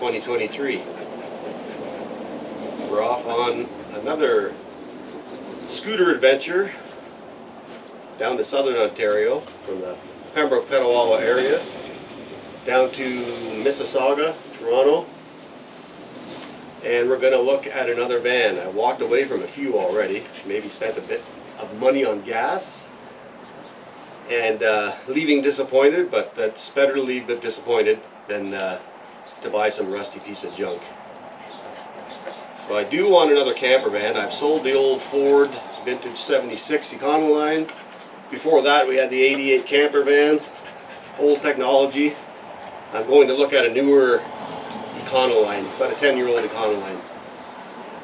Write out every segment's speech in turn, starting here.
2023. We're off on another scooter adventure down to southern Ontario from the Pembroke Petawawa area down to Mississauga, Toronto, and we're going to look at another van. I walked away from a few already, maybe spent a bit of money on gas and leaving disappointed, but that's better to leave it disappointed than to buy some rusty piece of junk. So I do want another camper van. I've sold the old Ford vintage 76 Econoline. Before that we had the 88 camper van, old technology. I'm going to look at a newer Econoline, about a 10-year-old Econoline.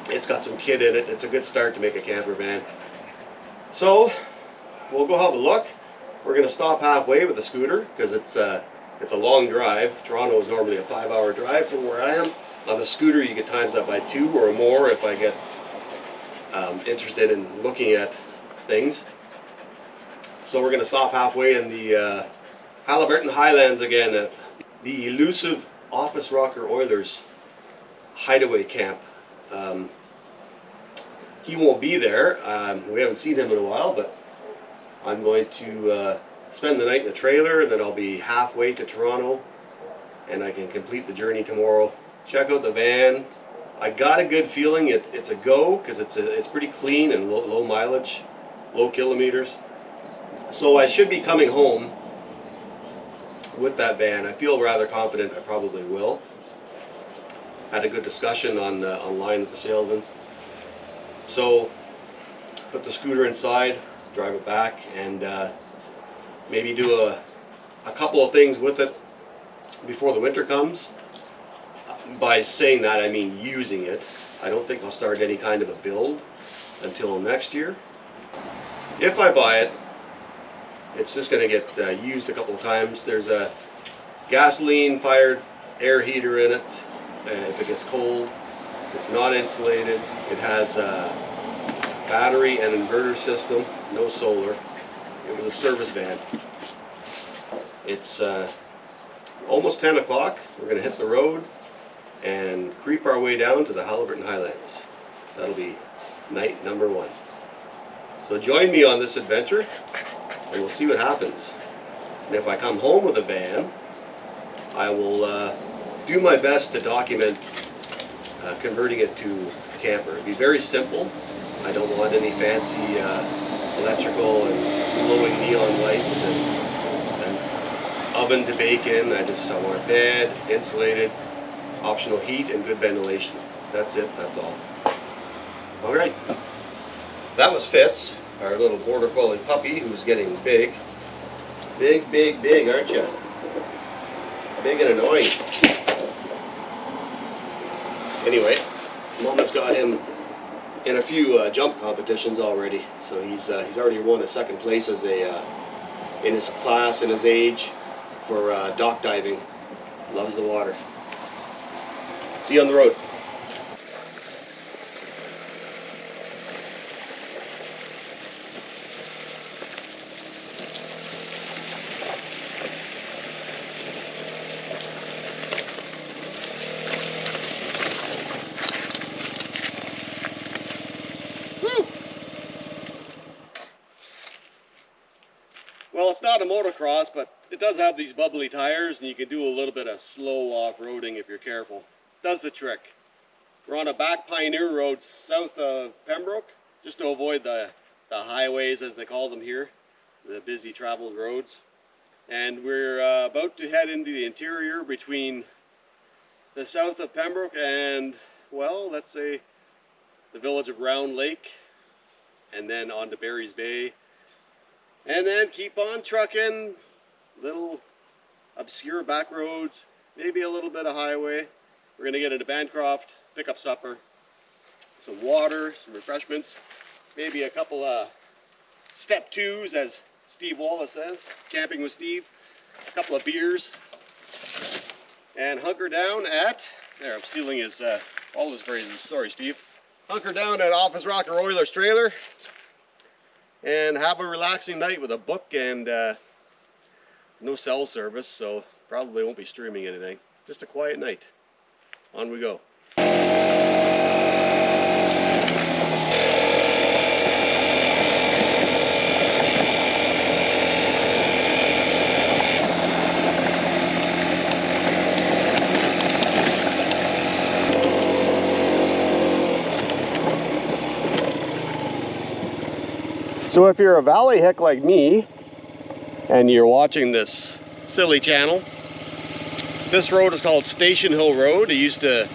It's got some kit in it. It's a good start to make a camper van. So we'll go have a look. We're going to stop halfway with the scooter because it's a long drive. Toronto is normally a 5-hour drive from where I am. On the scooter you get times that by 2 or more if I get interested in looking at things. So we're going to stop halfway in the Haliburton Highlands again at the elusive Office Rocker Oilers hideaway camp. He won't be there. We haven't seen him in a while, but I'm going to spend the night in the trailer, and then I'll be halfway to Toronto, and I can complete the journey tomorrow. Check out the van. I got a good feeling it's a go because it's pretty clean and low mileage, low kilometers. So I should be coming home with that van. I feel rather confident I probably will. Had a good discussion online with the salesmen. So put the scooter inside, drive it back, and maybe do a couple of things with it before the winter comes. By saying that, I mean using it. I don't think I'll start any kind of a build until next year. If I buy it, it's just going to get used a couple of times. There's a gasoline fired air heater in it if it gets cold. It's not insulated. It has a battery and inverter system, no solar. It was a service van. It's almost 10 o'clock. We're going to hit the road and creep our way down to the Haliburton Highlands. That'll be night number 1. So join me on this adventure and we'll see what happens. And if I come home with a van, I will do my best to document converting it to a camper. It'll be very simple. I don't want any fancy electrical and glowing neon lights and oven to bake in. I want a bed, insulated, optional heat, and good ventilation. That's it, that's all. Alright, that was Fitz, our little border collie puppy who's getting big. Big, big, big, aren't you? Big and annoying. Anyway, Mama's got him in a few jump competitions already, so he's already won a 2nd place as in his class, in his age, for dock diving. Loves the water. See you on the road. Well, it's not a motocross, but it does have these bubbly tires, and you can do a little bit of slow off-roading if you're careful. Does the trick. We're on a back Pioneer Road south of Pembroke, just to avoid the highways, as they call them here, the busy traveled roads. And we're about to head into the interior between the south of Pembroke and, well, let's say the village of Round Lake, and then on to Barry's Bay. And then keep on trucking, little obscure back roads, maybe a little bit of highway. We're going to get into Bancroft, pick up supper, some water, some refreshments, maybe a couple of step 2s, as Steve Wallace says, camping with Steve, a couple of beers, and hunker down at, there, I'm stealing his, all his phrases, sorry Steve. Hunker down at Office Rocker Oilers trailer and have a relaxing night with a book and no cell service, so probably won't be streaming anything. Just a quiet night. On we go. So if you're a valley hick like me, and you're watching this silly channel, this road is called Station Hill Road. It used to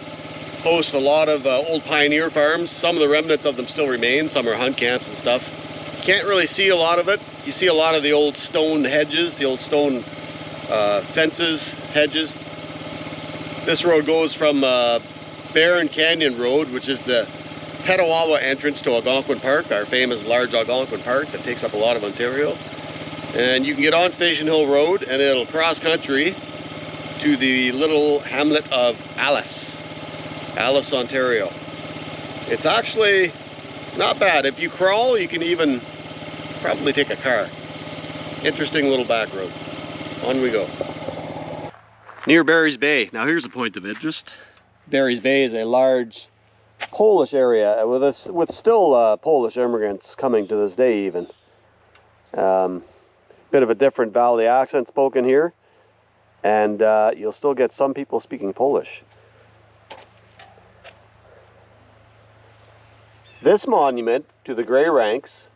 host a lot of old pioneer farms. Some of the remnants of them still remain. Some are hunt camps and stuff. Can't really see a lot of it. You see a lot of the old stone hedges, the old stone fences, hedges. This road goes from Barron Canyon Road, which is the Petawawa entrance to Algonquin Park, our famous large Algonquin Park that takes up a lot of Ontario. And you can get on Station Hill Road and it'll cross country to the little hamlet of Alice, Ontario. It's actually not bad. If you crawl, you can even probably take a car. Interesting little back road. On we go. Near Barry's Bay. Now here's a point of interest. Barry's Bay is a large Polish area with still Polish immigrants coming to this day even. Bit of a different valley accent spoken here, and you'll still get some people speaking Polish. This monument to the Gray ranks,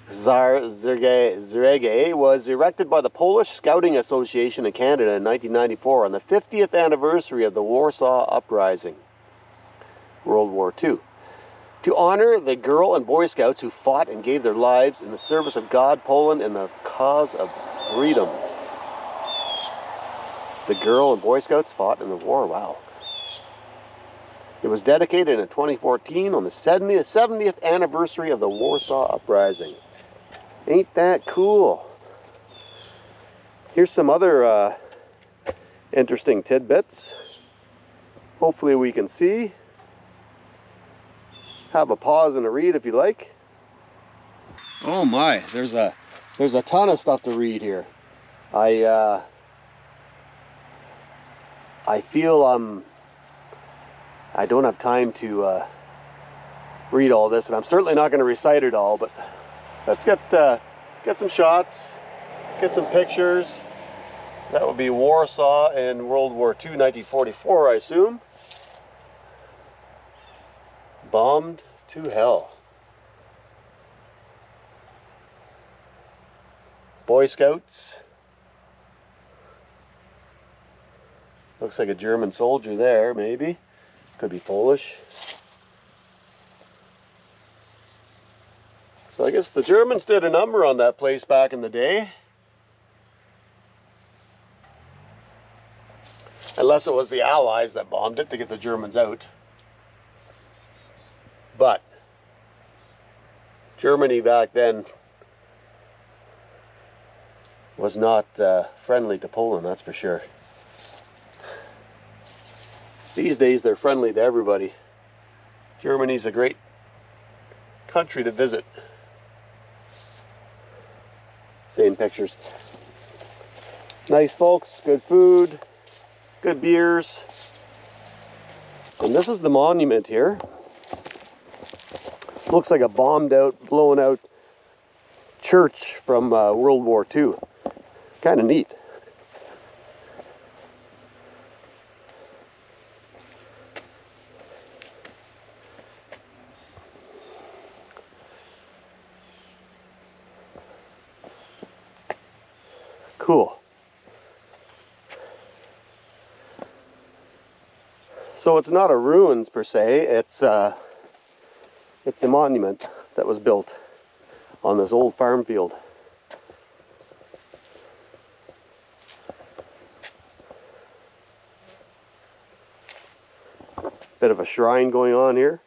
Zrege, was erected by the Polish Scouting Association in Canada in 1994 on the 50th anniversary of the Warsaw Uprising, World War II, to honor the Girl and Boy Scouts who fought and gave their lives in the service of God, Poland, and the cause of freedom. The Girl and Boy Scouts fought in the war, wow. It was dedicated in 2014 on the 70th anniversary of the Warsaw Uprising. Ain't that cool? Here's some other interesting tidbits. Hopefully we can see. Have a pause and a read if you like. Oh my, there's a ton of stuff to read here. I feel I don't have time to read all this, and I'm certainly not going to recite it all, but let's get some shots, get some pictures. That would be Warsaw in World War II, 1944, I assume. Bombed to hell. Boy Scouts. Looks like a German soldier there, maybe. Could be Polish. So I guess the Germans did a number on that place back in the day. Unless it was the Allies that bombed it to get the Germans out. But Germany back then was not friendly to Poland, that's for sure. These days they're friendly to everybody. Germany's a great country to visit. Same pictures. Nice folks, good food, good beers. And this is the monument here. Looks like a bombed out, blown out church from World War II. Kind of neat. Cool. So it's not a ruins per se, it's a monument that was built on this old farm field. Bit of a shrine going on here.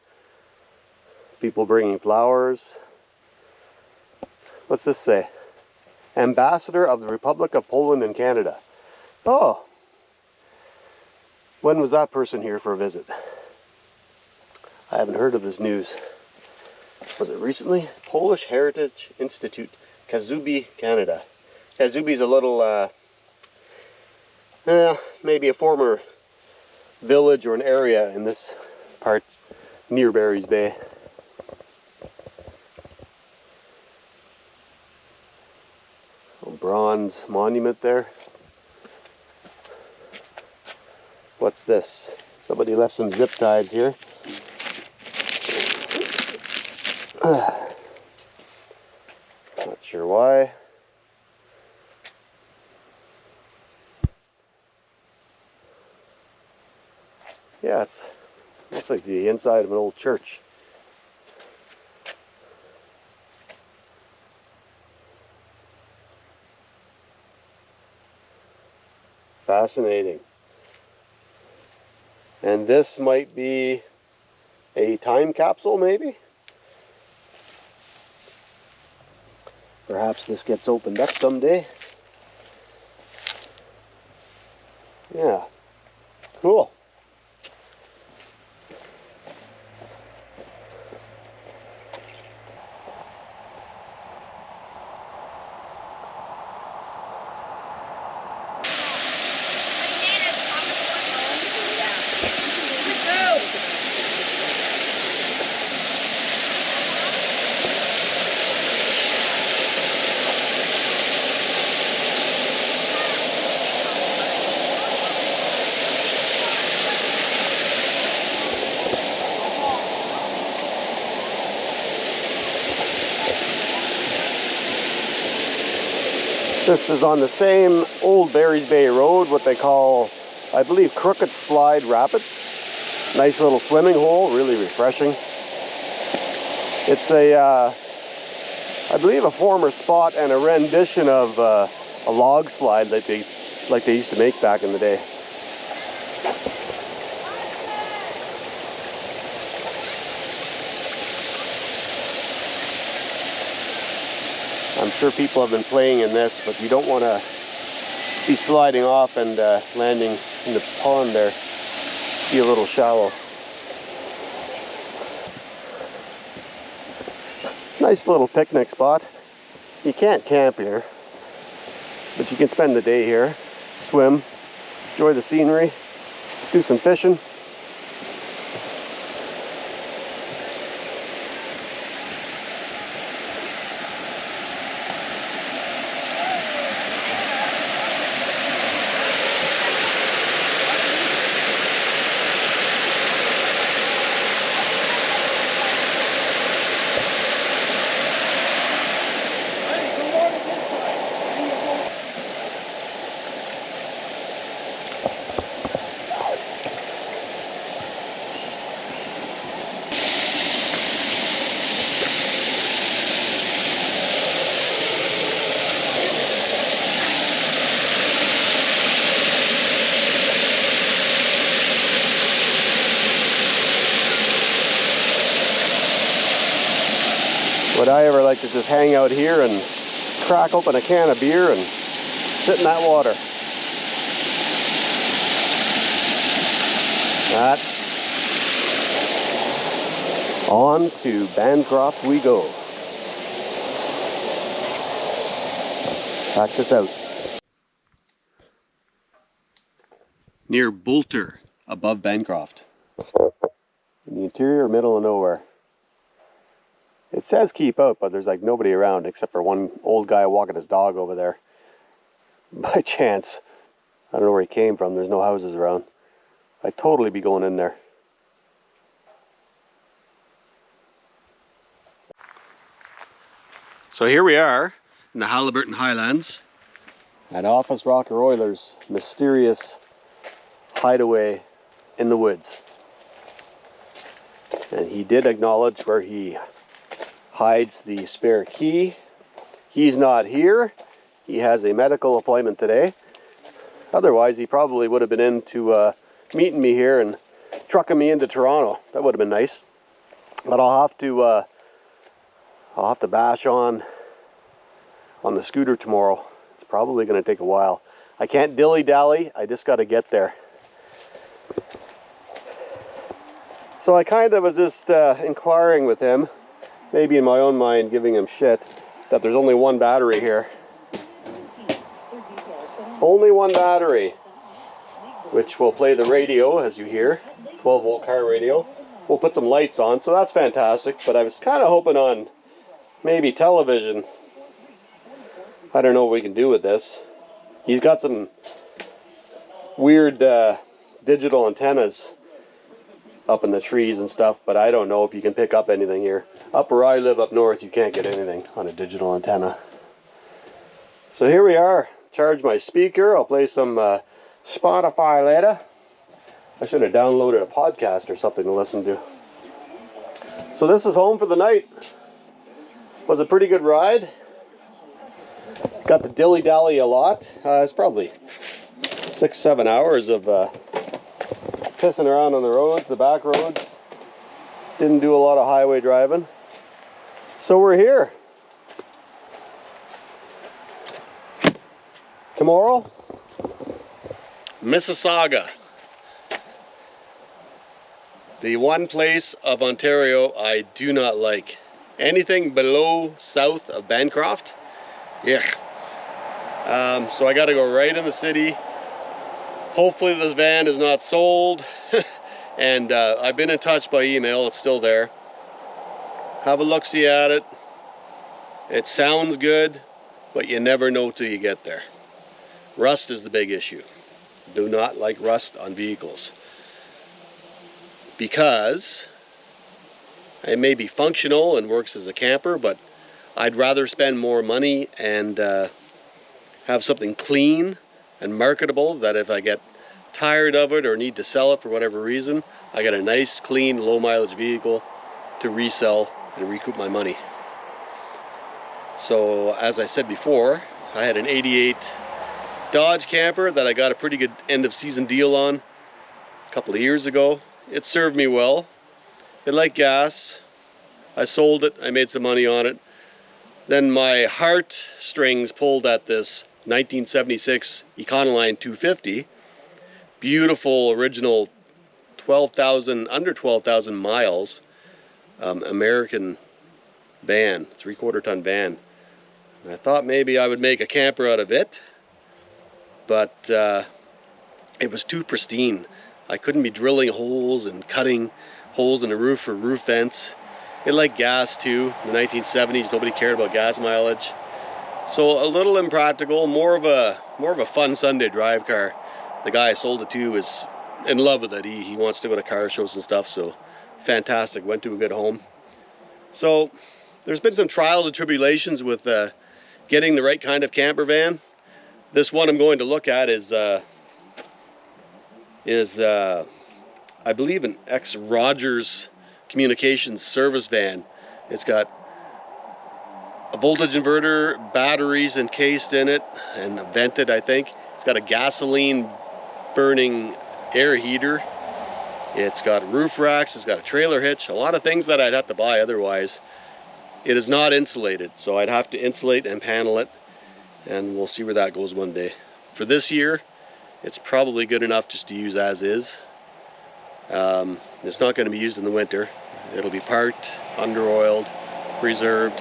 People bringing flowers. What's this say? Ambassador of the Republic of Poland in Canada. Oh, when was that person here for a visit? I haven't heard of this news. Was it recently? Polish Heritage Institute, Kazubi, Canada. Kazubi's a little, maybe a former village or an area in this part near Barry's Bay. A bronze monument there. What's this? Somebody left some zip ties here. Not sure why. Yeah, it looks like the inside of an old church. Fascinating. And this might be a time capsule, maybe? Perhaps this gets opened up someday. Yeah, cool. This is on the same old Barry's Bay Road, what they call, I believe, Crooked Slide Rapids. Nice little swimming hole, really refreshing. It's a, I believe, a former spot and a rendition of a log slide that they used to make back in the day. I'm sure people have been playing in this, but you don't want to be sliding off and landing in the pond there. Be a little shallow. Nice little picnic spot. You can't camp here, but you can spend the day here, swim, enjoy the scenery, do some fishing. Would I ever like to just hang out here and crack open a can of beer and sit in that water? On to Bancroft we go. Check this out. Near Boulter, above Bancroft. In the interior, middle of nowhere. It says keep out, but there's like nobody around except for one old guy walking his dog over there. By chance. I don't know where he came from. There's no houses around. I'd totally be going in there. So here we are in the Haliburton Highlands at Office Rocker Oiler's mysterious hideaway in the woods. And he did acknowledge where he hides the spare key. He's not here. He has a medical appointment today. Otherwise, he probably would have been into meeting me here and trucking me into Toronto. That would have been nice. But I'll have to bash on the scooter tomorrow. It's probably going to take a while. I can't dilly-dally. I just got to get there. So I kind of was just inquiring with him, maybe in my own mind giving him shit, that there's only one battery here. Only one battery. which will play the radio, as you hear, 12-volt car radio. We'll put some lights on, so that's fantastic, but I was kind of hoping on maybe television. I don't know what we can do with this. He's got some weird digital antennas up in the trees and stuff, but I don't know if you can pick up anything here. Up where I live up north, you can't get anything on a digital antenna. So here we are. Charge my speaker. I'll play some Spotify later. I should have downloaded a podcast or something to listen to. So this is home for the night. Was a pretty good ride. Got to dilly-dally a lot. It's probably 6-7 hours of pissing around on the roads, the back roads. Didn't do a lot of highway driving. So we're here. Tomorrow, Mississauga. The one place of Ontario I do not like. Anything below south of Bancroft, yeah. So I got to go right in the city. Hopefully this van is not sold. And I've been in touch by email. It's still there. Have a look-see at it. It sounds good, but you never know till you get there. Rust is the big issue. Do not like rust on vehicles. Because it may be functional and works as a camper, but I'd rather spend more money and have something clean and marketable, that if I get tired of it or need to sell it for whatever reason, I got a nice, clean, low mileage vehicle to resell and recoup my money. So as I said before, I had an 88 Dodge camper that I got a pretty good end of season deal on a couple of years ago. It served me well. It liked gas. I sold it. I made some money on it. Then my heartstrings pulled at this 1976 Econoline 250. Beautiful original 12,000, under 12,000 miles American van, 3/4 ton van. And I thought maybe I would make a camper out of it, but it was too pristine. I couldn't be drilling holes and cutting holes in the roof for roof vents. It liked gas too. In the 1970s, nobody cared about gas mileage. So a little impractical, more of a fun Sunday drive car. The guy I sold it to is in love with it. He wants to go to car shows and stuff, so fantastic. Went to a good home. So there's been some trials and tribulations with getting the right kind of camper van. This one I'm going to look at is I believe an ex-Rogers Communications service van. It's got a voltage inverter, batteries encased in it and vented, I think. It's got a gasoline burning air heater. It's got roof racks, it's got a trailer hitch, a lot of things that I'd have to buy otherwise. It is not insulated, so I'd have to insulate and panel it, and we'll see where that goes one day. For this year, it's probably good enough just to use as is. It's not going to be used in the winter. It'll be parked, under-oiled, preserved.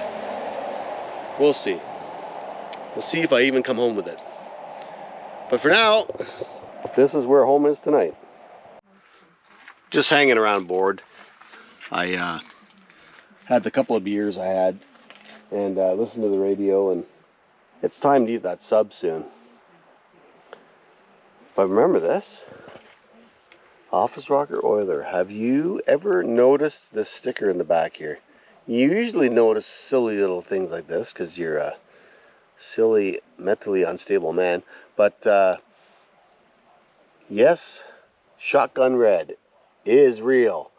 We'll see. We'll see if I even come home with it. But for now, this is where home is tonight. Just hanging around bored. I had the couple of beers I had and listened to the radio, and it's time to eat that sub soon. But remember this, Office Rocker Oiler. Have you ever noticed this sticker in the back here? You usually notice silly little things like this because you're a silly, mentally unstable man. But yes, Shotgun Red is real.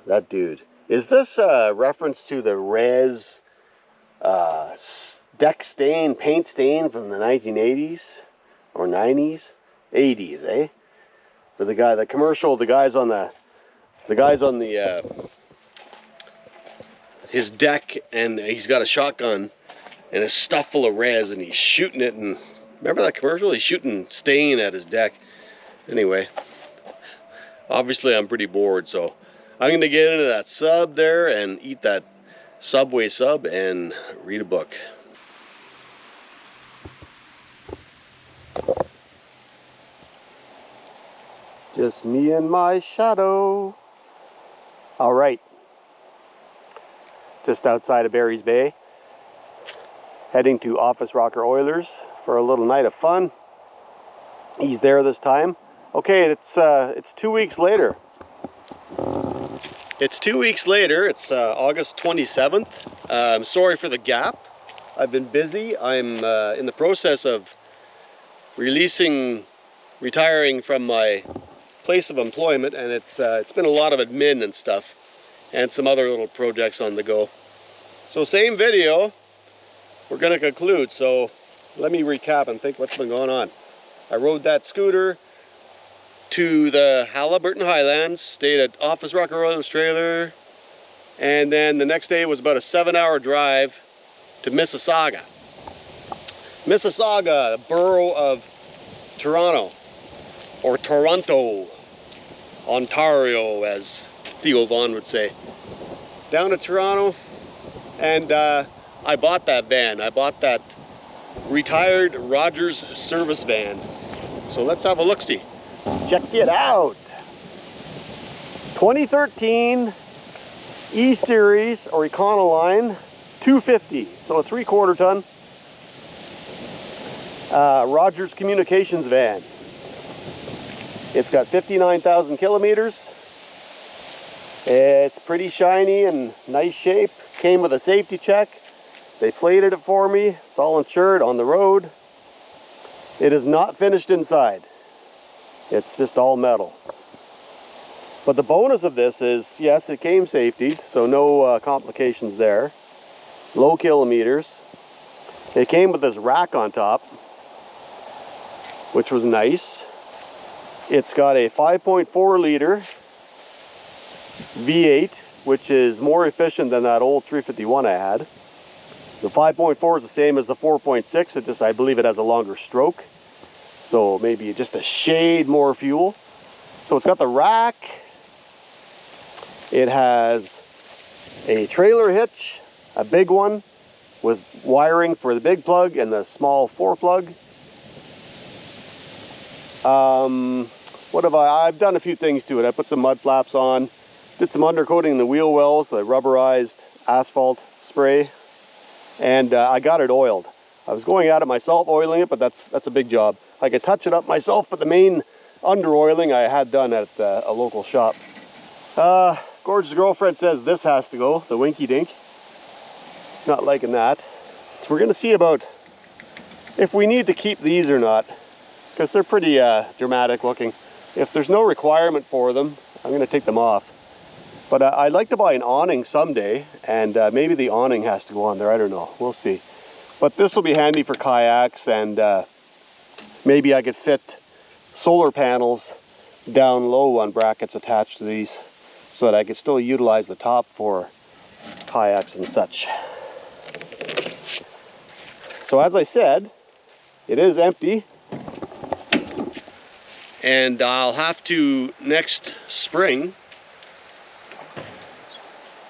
That dude. Is this a reference to the Res deck stain, paint stain from the 1980s or 90s? 80s, eh? For the commercial, the guys on his deck, and he's got a shotgun and it's stuffed full of res, and he's shooting it. And remember that commercial? He's shooting stain at his deck. Anyway, obviously I'm pretty bored, so I'm gonna get into that sub there and eat that Subway sub and read a book. Just me and my shadow. All right. Just outside of Barry's Bay. Heading to Office Rocker Oilers for a little night of fun. He's there this time. Okay, it's 2 weeks later. It's 2 weeks later. It's August 27th. I'm sorry for the gap. I've been busy. I'm in the process of retiring from my place of employment, and it's been a lot of admin and stuff, and some other little projects on the go. So same video. We're going to conclude. So let me recap and think what's been going on. I rode that scooter to the Halliburton Highlands, stayed at Office Rocker Oilers trailer, and then the next day was about a 7-hour drive to Mississauga. Mississauga, the borough of Toronto, or Toronto, Ontario, as Theo Vaughn would say. Down to Toronto, and I bought that van. I bought that retired Rogers service van. So let's have a look-see. Check it out. 2013 E-Series or Econoline 250. So a 3/4 ton Rogers Communications van. It's got 59,000 kilometers. It's pretty shiny and nice shape. Came with a safety check. They plated it for me. It's all insured on the road. It is not finished inside. It's just all metal. But the bonus of this is, yes, it came safetied, so no complications there. Low kilometers. It came with this rack on top, which was nice. It's got a 5.4 liter V8, which is more efficient than that old 351 I had. The 5.4 is the same as the 4.6, it just, I believe it has a longer stroke. So maybe just a shade more fuel. So it's got the rack. It has a trailer hitch, a big one, with wiring for the big plug and the small 4 plug. What have I've done a few things to it. I put some mud flaps on, did some undercoating in the wheel wells, the rubberized asphalt spray, and I got it oiled. I was going at it myself, oiling it, but that's a big job. I could touch it up myself, but the main under-oiling I had done at a local shop. Gorgeous girlfriend says this has to go, the Winky Dink. Not liking that. So we're gonna see about if we need to keep these or not, because they're pretty dramatic looking. If there's no requirement for them, I'm gonna take them off. But I'd like to buy an awning someday, and maybe the awning has to go on there, I don't know, we'll see. But this will be handy for kayaks, and maybe I could fit solar panels down low on brackets attached to these so that I could still utilize the top for kayaks and such. So as I said, it is empty, and I'll have to next spring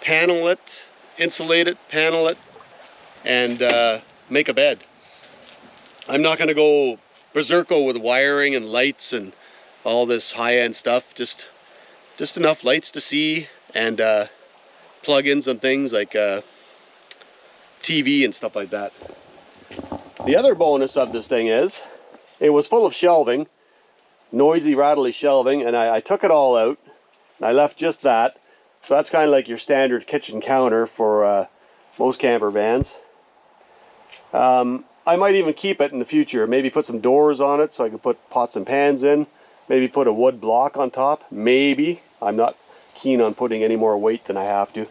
panel it, insulate it, panel it, and make a bed. I'm not going to go berserko with wiring and lights and all this high-end stuff. Just enough lights to see, and plug-ins and things like TV and stuff like that. The other bonus of this thing is it was full of shelving, noisy, rattly shelving, and I took it all out and I left just that. So that's kind of like your standard kitchen counter for most camper vans. I might even keep it in the future, maybe put some doors on it so I can put pots and pans in, maybe put a wood block on top, maybe. I'm not keen on putting any more weight than I have to.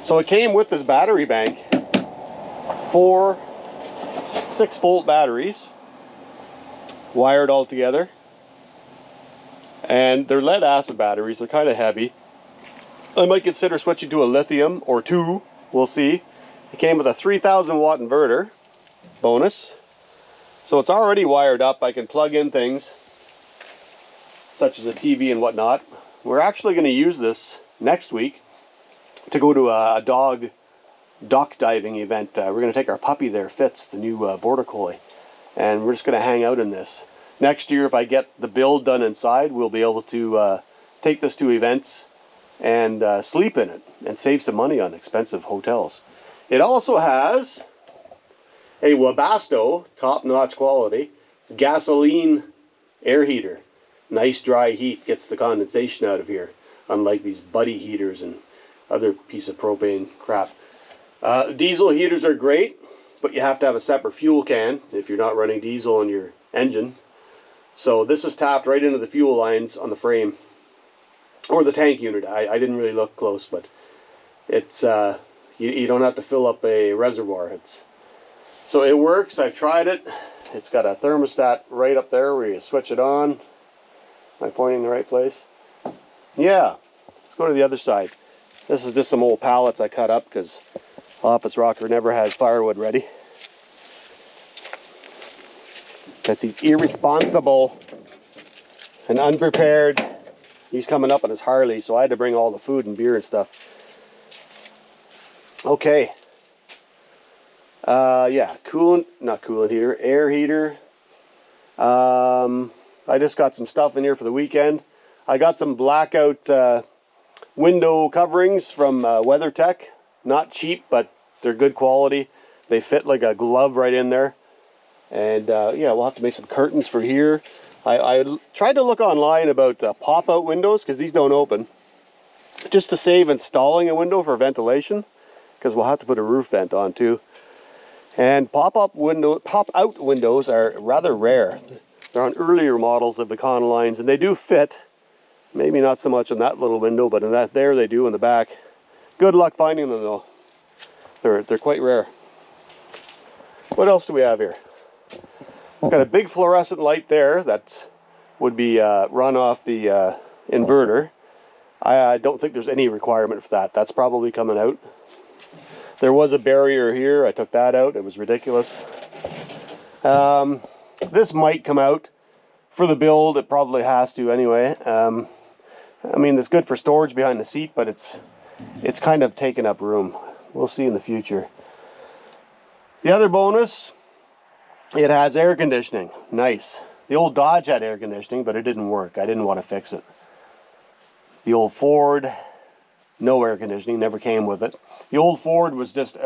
So it came with this battery bank, 4 6-volt batteries, wired all together. And they're lead acid batteries, they're kind of heavy. I might consider switching to a lithium or 2, we'll see. It came with a 3,000 watt inverter, bonus. So it's already wired up, I can plug in things, such as a TV and whatnot. We're actually going to use this next week to go to a dog duck diving event. We're going to take our puppy there, Fitz, the new border collie, and we're just going to hang out in this. next year, if I get the build done inside, we'll be able to take this to events and sleep in it and save some money on expensive hotels. It also has a Webasto, top-notch quality, gasoline air heater. Nice dry heat, gets the condensation out of here, unlike these buddy heaters and other piece of propane crap. Diesel heaters are great, but you have to have a separate fuel can if you're not running diesel in your engine. So this is tapped right into the fuel lines on the frame, or the tank unit. I didn't really look close, but it's you don't have to fill up a reservoir. So it works. I've tried it. It's got a thermostat right up there where you switch it on. Am I pointing in the right place? Yeah. Let's go to the other side. This is just some old pallets I cut up because Office Rocker never has firewood ready. Because he's irresponsible and unprepared. He's coming up on his Harley, so I had to bring all the food and beer and stuff. Okay. Yeah, not coolant heater, air heater. I just got some stuff in here for the weekend. I got some blackout window coverings from WeatherTech. Not cheap, but they're good quality. They fit like a glove right in there. And yeah, we'll have to make some curtains for here. I tried to look online about pop-out windows, because these don't open, just to save installing a window for ventilation, because we'll have to put a roof vent on too. And pop-out windows are rather rare. They're on earlier models of Econolines, and they do fit. Maybe not so much on that little window, but in that there they do in the back. Good luck finding them though. They're quite rare. What else do we have here? Got a big fluorescent light there that would be run off the inverter. I don't think there's any requirement for that. That's probably coming out. There was a barrier here. I took that out. It was ridiculous. This might come out for the build. It probably has to anyway. I mean, it's good for storage behind the seat, but it's kind of taking up room. We'll see in the future. The other bonus, it has air conditioning. Nice. The old Dodge had air conditioning, but it didn't work. I didn't want to fix it. The old Ford, no air conditioning, never came with it. The old Ford was just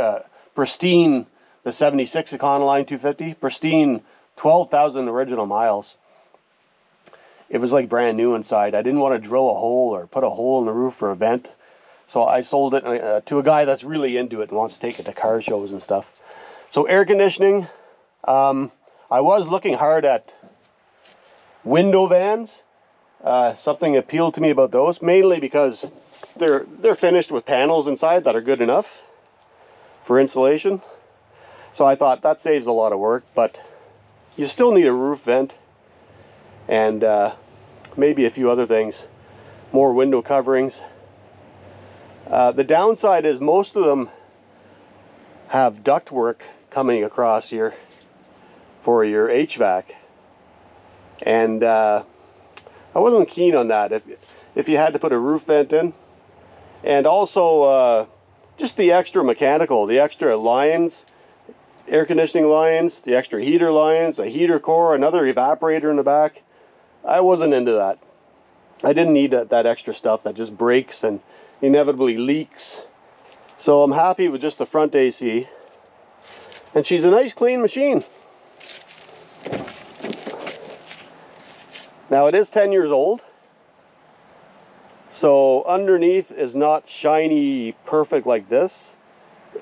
pristine, the 76 Econoline 250, pristine, 12,000 original miles. It was like brand new inside. I didn't want to drill a hole or put a hole in the roof for a vent. So I sold it to a guy that's really into it and wants to take it to car shows and stuff. So air conditioning. I was looking hard at window vans. Something appealed to me about those, mainly because they're finished with panels inside that are good enough for insulation. So I thought that saves a lot of work, but you still need a roof vent and maybe a few other things, more window coverings. The downside is most of them have ductwork coming across here for your HVAC, and I wasn't keen on that. If you had to put a roof vent in, and also just the extra mechanical, the extra lines, air conditioning lines, the extra heater lines, a heater core, another evaporator in the back. I wasn't into that. I didn't need that extra stuff that just breaks and inevitably leaks. So I'm happy with just the front AC. And she's a nice clean machine. Now it is 10 years old. So underneath is not shiny perfect like this.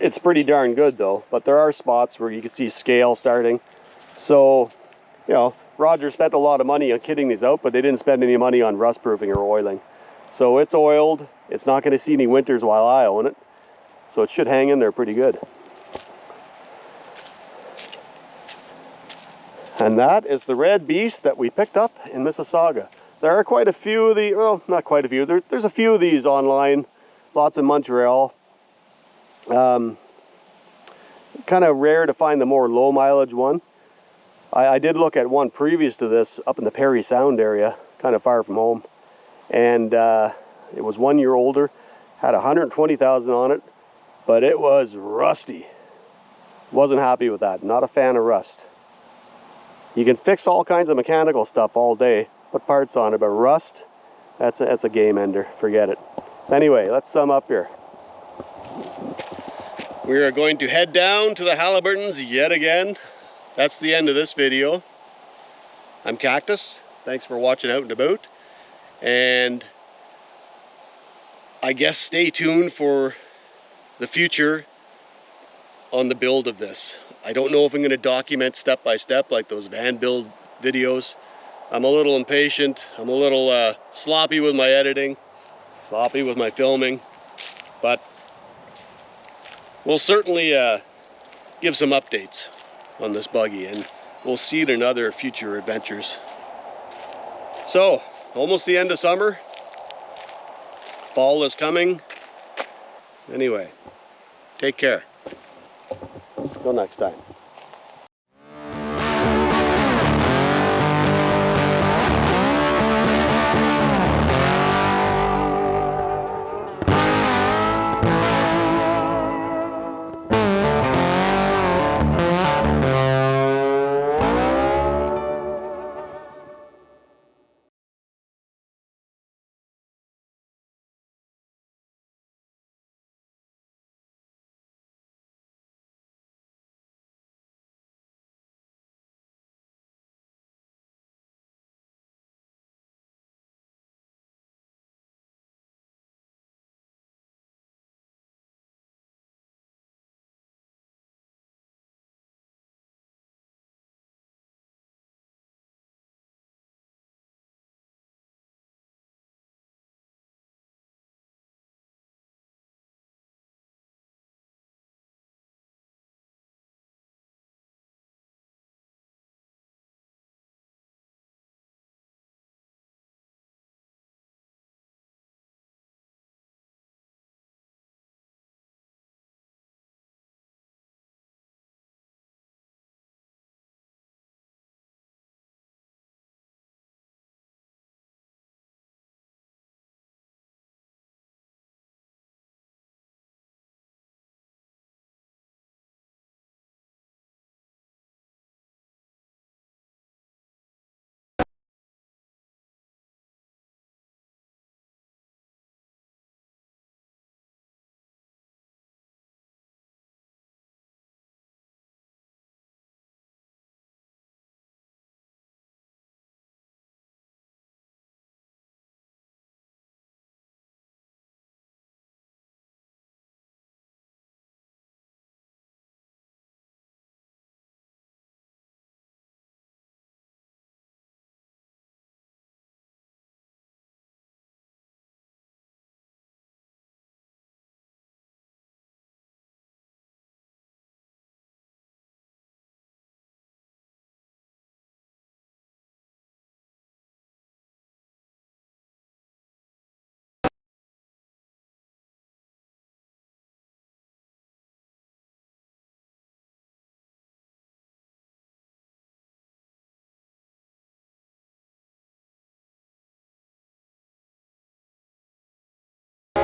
It's pretty darn good though, but there are spots where you can see scale starting. So, you know, Roger spent a lot of money on kitting these out, but they didn't spend any money on rust proofing or oiling. So it's oiled. It's not going to see any winters while I own it. So it should hang in there pretty good. And that is the red beast that we picked up in Mississauga. There are quite a few of the, well, not quite a few. There's a few of these online. Lots in Montreal. Kind of rare to find the more low mileage one. I did look at one previous to this up in the Perry Sound area, kind of far from home. And it was 1 year older, had 120,000 on it, but it was rusty. Wasn't happy with that, not a fan of rust. You can fix all kinds of mechanical stuff all day, put parts on it, but rust, that's a game ender, forget it. So anyway, let's sum up here. We are going to head down to the Halliburtons yet again. That's the end of this video. I'm Cactus, thanks for watching Out and About, and I guess stay tuned for the future on the build of this. I don't know if I'm going to document step by step like those van build videos. I'm a little impatient. I'm a little sloppy with my editing, sloppy with my filming, but we'll certainly give some updates on this buggy, and we'll see it in other future adventures. So, almost the end of summer. Fall is coming. Anyway, take care. Till next time.